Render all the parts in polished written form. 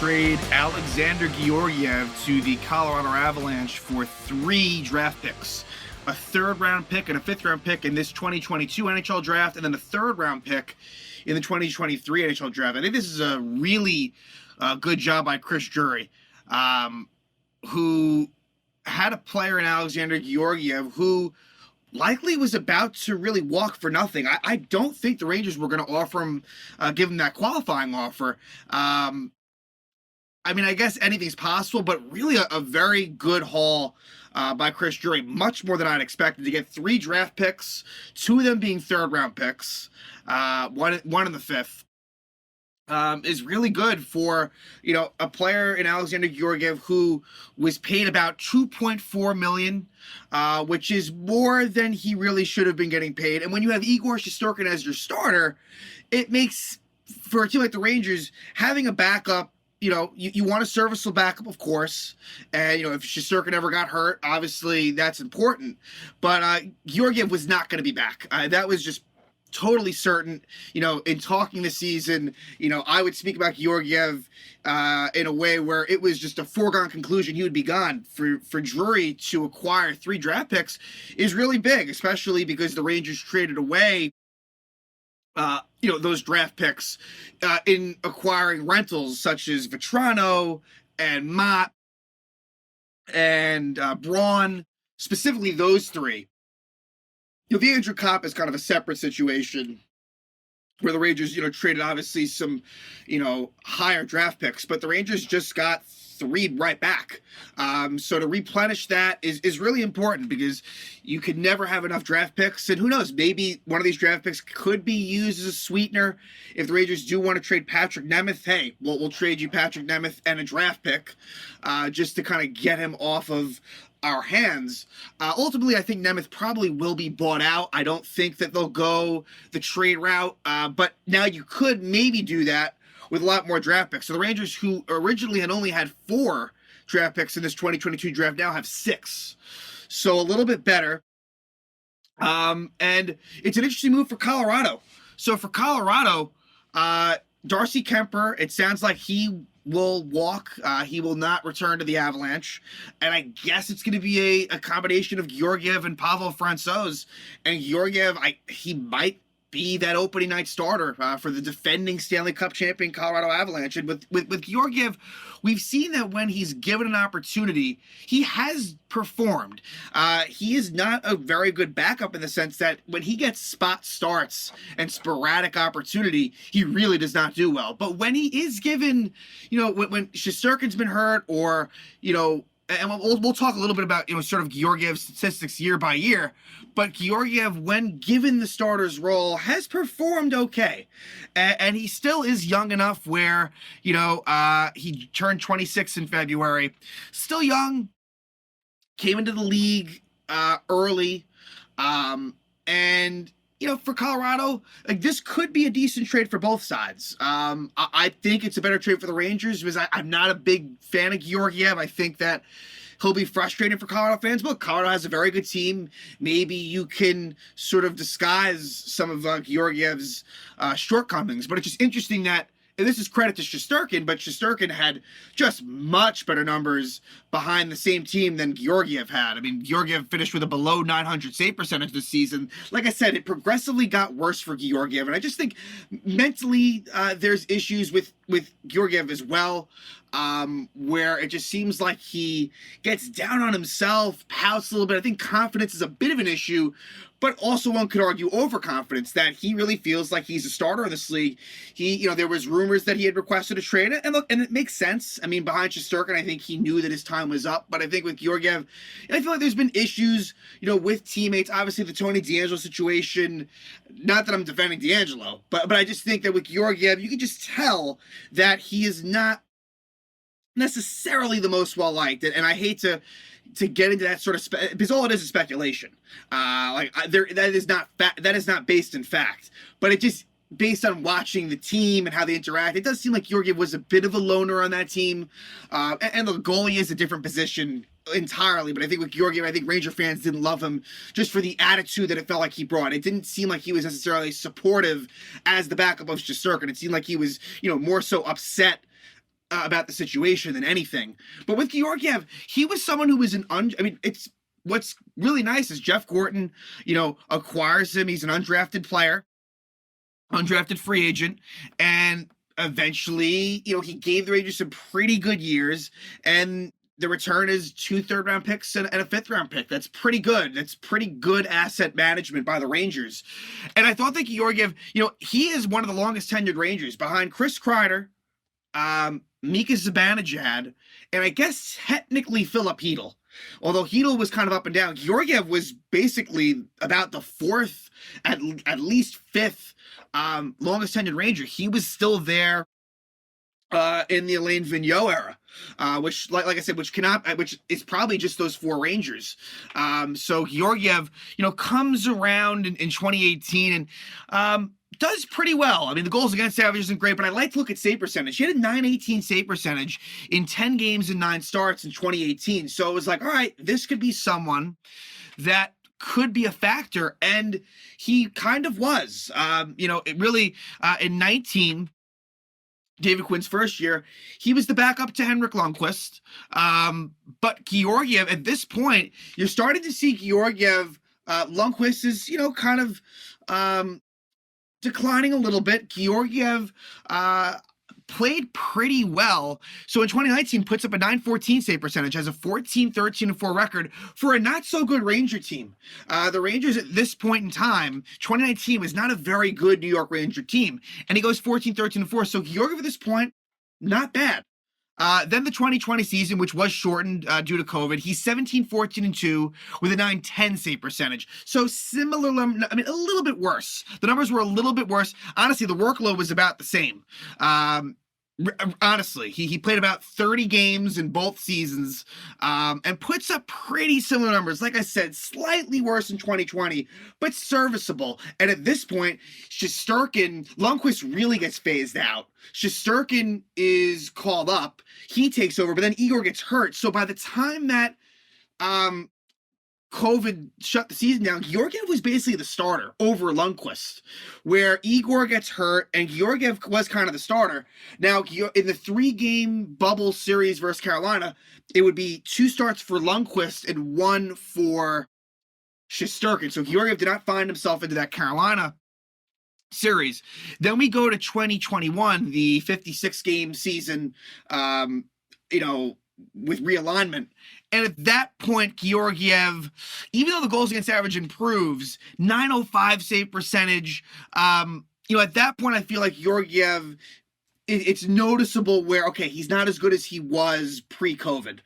trade Alexandar Georgiev to the Colorado Avalanche for 3 draft picks. A 3rd-round pick and a 5th-round pick in this 2022 NHL draft, and then a 3rd-round pick in the 2023 NHL draft. I think this is a really good job by Chris Drury, who had a player in Alexandar Georgiev who likely was about to really walk for nothing. I don't think the Rangers were going to offer him, give him that qualifying offer. I mean, I guess anything's possible, but really a very good haul by Chris Drury, much more than I'd expected, to get 3 draft picks, 2 of them being 3rd-round picks, one in the 5th. Is really good for, a player in Alexandar Georgiev who was paid about $2.4 million, which is more than he really should have been getting paid. And when you have Igor Shesterkin as your starter, it makes, for a team like the Rangers, having a backup, you want a serviceable backup, of course. And, if Shesterkin ever got hurt, obviously that's important. But Georgiev was not going to be back. That was just totally certain. In talking this season, I would speak about Georgiev in a way where it was just a foregone conclusion he would be gone. For Drury to acquire 3 draft picks is really big, especially because the Rangers traded away those draft picks in acquiring rentals such as Vetrano and Mott and Braun, specifically those 3. The Andrew Kopp is kind of a separate situation where the Rangers, traded obviously some, higher draft picks, but the Rangers just got 3 right back. So to replenish that is really important because you could never have enough draft picks. And who knows, maybe one of these draft picks could be used as a sweetener. If the Rangers do want to trade Patrick Nemeth, hey, we'll trade you Patrick Nemeth and a draft pick just to kind of get him off of our hands. Ultimately, I think Nemeth probably will be bought out. I don't think that they'll go the trade route, but now you could maybe do that with a lot more draft picks. So the Rangers, who originally had only had 4 draft picks in this 2022 draft, now have 6. So a little bit better. And it's an interesting move for Colorado. So for Colorado, Darcy Kemper, it sounds like he will walk. He will not return to the Avalanche. And I guess it's going to be a combination of Georgiev and Pavel Francouz. And Georgiev, he might be that opening night starter for the defending Stanley Cup champion Colorado Avalanche. And with Georgiev, we've seen that when he's given an opportunity, he has performed. He is not a very good backup in the sense that when he gets spot starts and sporadic opportunity, he really does not do well. But when he is given, when Shesterkin's been hurt or, and we'll talk a little bit about, sort of Georgiev's statistics year by year, but Georgiev, when given the starter's role, has performed okay. And he still is young enough where, he turned 26 in February. Still young, came into the league early. And, for Colorado, this could be a decent trade for both sides. I think it's a better trade for the Rangers because I'm not a big fan of Georgiev. I think that he'll be frustrating for Colorado fans, but Colorado has a very good team. Maybe you can sort of disguise some of Georgiev's shortcomings, but it's just interesting that, and this is credit to Shesterkin, but Shesterkin had just much better numbers behind the same team than Georgiev had. I mean, Georgiev finished with a below 900 save percentage this season. Like I said, it progressively got worse for Georgiev, and I just think mentally there's issues with Georgiev as well, where it just seems like he gets down on himself, pouts a little bit. I think confidence is a bit of an issue, but also one could argue overconfidence, that he really feels like he's a starter in this league. There was rumors that he had requested a trade, and look, and it makes sense. I mean, behind Shesterkin, I think he knew that his time was up, but I think with Georgiev, I feel like there's been issues, with teammates. Obviously, the Tony DeAngelo situation, not that I'm defending DeAngelo, but I just think that with Georgiev, you can just tell that he is not necessarily the most well-liked, and I hate to get into that sort of because all it is speculation. That is not based in fact, but it just based on watching the team and how they interact. It does seem like Georgiev was a bit of a loner on that team, and the goalie is a different position entirely. But I think with Georgiev, I think Ranger fans didn't love him just for the attitude that it felt like he brought. It didn't seem like he was necessarily supportive as the backup of Shesterkin. It seemed like he was, more so upset about the situation than anything. But with Georgiev, he was someone who was it's what's really nice is Jeff Gorton, acquires him. He's an undrafted player, undrafted free agent, and eventually, he gave the Rangers some pretty good years, and the return is 2 third-round picks and a 5th-round pick. That's pretty good. That's pretty good asset management by the Rangers. And I thought that Georgiev, he is one of the longest tenured Rangers behind Chris Kreider, Mika Zibanejad, and I guess technically Philip Hedl. Although Hedl was kind of up and down, Georgiev was basically about the 4th, at least 5th longest tenured Ranger. He was still there in the Alain Vigneault era, which, like I said, which is probably just those 4 Rangers. So Georgiev, comes around in 2018 and does pretty well. I mean, the goals against average isn't great, but I like to look at save percentage. He had a .918 save percentage in 10 games and 9 starts in 2018. So it was like, all right, this could be someone that could be a factor, and he kind of was. It really in 19, David Quinn's first year, he was the backup to Henrik Lundqvist. But Georgiev, at this point, you're starting to see Georgiev. Lundqvist is, kind of declining a little bit. Georgiev played pretty well. So in 2019, puts up a .914 save percentage, has a 14-13-4 record for a not so good Ranger team. The Rangers at this point in time, 2019, was not a very good New York Ranger team, and he goes 14-13-4. So Georgiev at this point, not bad. Then the 2020 season, which was shortened due to COVID, he's 17-14-2 with a .910 save percentage. So similar, a little bit worse. The numbers were a little bit worse. Honestly, the workload was about the same. Honestly, he played about 30 games in both seasons and puts up pretty similar numbers. Like I said, slightly worse in 2020, but serviceable. And at this point, Lundqvist really gets phased out. Shesterkin is called up. He takes over, but then Igor gets hurt. So by the time that COVID shut the season down, Georgiev was basically the starter over Lundqvist, where Igor gets hurt and Georgiev was kind of the starter. Now, in the 3-game bubble series versus Carolina, it would be 2 starts for Lundqvist and 1 for Shesterkin. So Georgiev did not find himself into that Carolina series. Then we go to 2021, the 56-game season, with realignment. And at that point, Georgiev, even though the goals against average improves, .905 save percentage, at that point, I feel like Georgiev, it's noticeable where, okay, he's not as good as he was pre-COVID.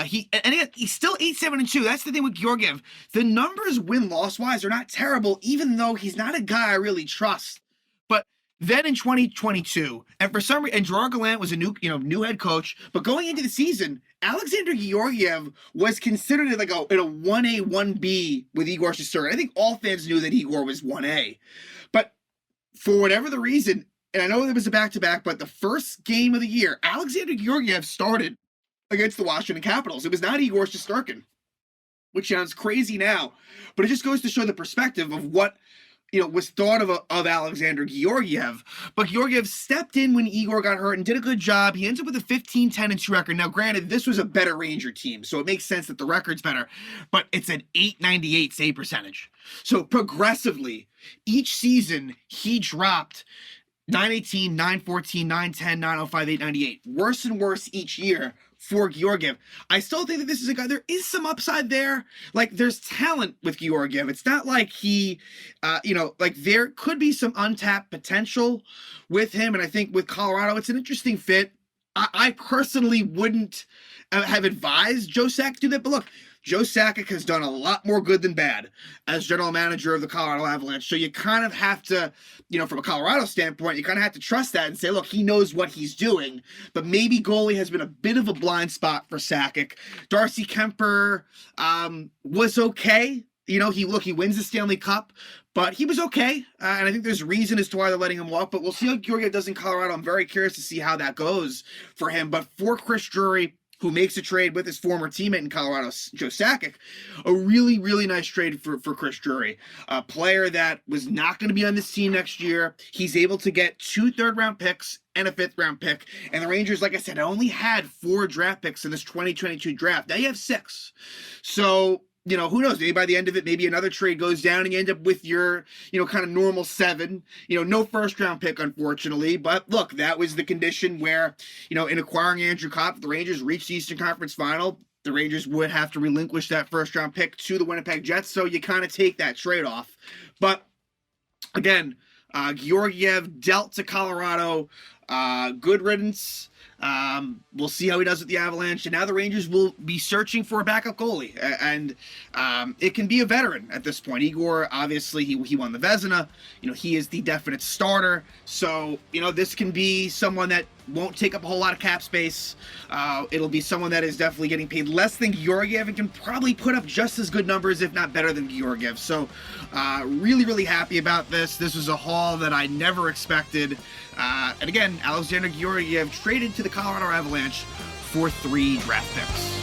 He's still 8-7-2. That's the thing with Georgiev. The numbers win-loss-wise are not terrible, even though he's not a guy I really trust. But then in 2022, and for some reason, and Gerard Gallant was a new head coach, but going into the season, Alexandar Georgiev was considered in a 1A, 1B with Igor Shesterkin. I think all fans knew that Igor was 1A. But for whatever the reason, and I know it was a back-to-back, but the first game of the year, Alexandar Georgiev started against the Washington Capitals. It was not Igor Shesterkin, which sounds crazy now, but it just goes to show the perspective of what was thought of Alexandar Georgiev. But Georgiev stepped in when Igor got hurt and did a good job. He ends up with a 15-10-2 record. Now, granted, this was a better Ranger team, so it makes sense that the record's better, but it's an .898 save percentage. So progressively, each season, he dropped .918, .914, .910, .905, .898. Worse and worse each year for Georgiev. I still think that this is a guy, there is some upside there. Like, there's talent with Georgiev. It's not like he, there could be some untapped potential with him. And I think with Colorado, it's an interesting fit. I personally wouldn't have advised Joe Sakic to do that. But look, Joe Sakic has done a lot more good than bad as general manager of the Colorado Avalanche. So you kind of have to, from a Colorado standpoint, you kind of have to trust that and say, look, he knows what he's doing. But maybe goalie has been a bit of a blind spot for Sakic. Darcy Kemper was okay. He wins the Stanley Cup, but he was okay. And I think there's reason as to why they're letting him walk. But we'll see how Georgiev does in Colorado. I'm very curious to see how that goes for him. But for Chris Drury, who makes a trade with his former teammate in Colorado, Joe Sakic, a really, really nice trade for Chris Drury, a player that was not going to be on this team next year. He's able to get 2 third-round picks and a 5th round pick. And the Rangers, like I said, only had 4 draft picks in this 2022 draft. Now you have 6. So, you know, who knows? Maybe by the end of it, maybe another trade goes down and you end up with your, you know, kind of normal 7. You know, no 1st round pick, unfortunately. But look, that was the condition where, you know, in acquiring Andrew Copp, the Rangers reached the Eastern Conference Final. The Rangers would have to relinquish that 1st round pick to the Winnipeg Jets. So you kind of take that trade off. But again, Georgiev dealt to Colorado. Good riddance. We'll see how he does with the Avalanche. And now the Rangers will be searching for a backup goalie. And it can be a veteran at this point. Igor, obviously, he won the Vezina. You know, he is the definite starter. So, you know, this can be someone that won't take up a whole lot of cap space. It'll be someone that is definitely getting paid less than Georgiev and can probably put up just as good numbers, if not better than Georgiev. So, really, really happy about this. This was a haul that I never expected. And again, Alexandar Georgiev traded to the Colorado Avalanche for 3 draft picks.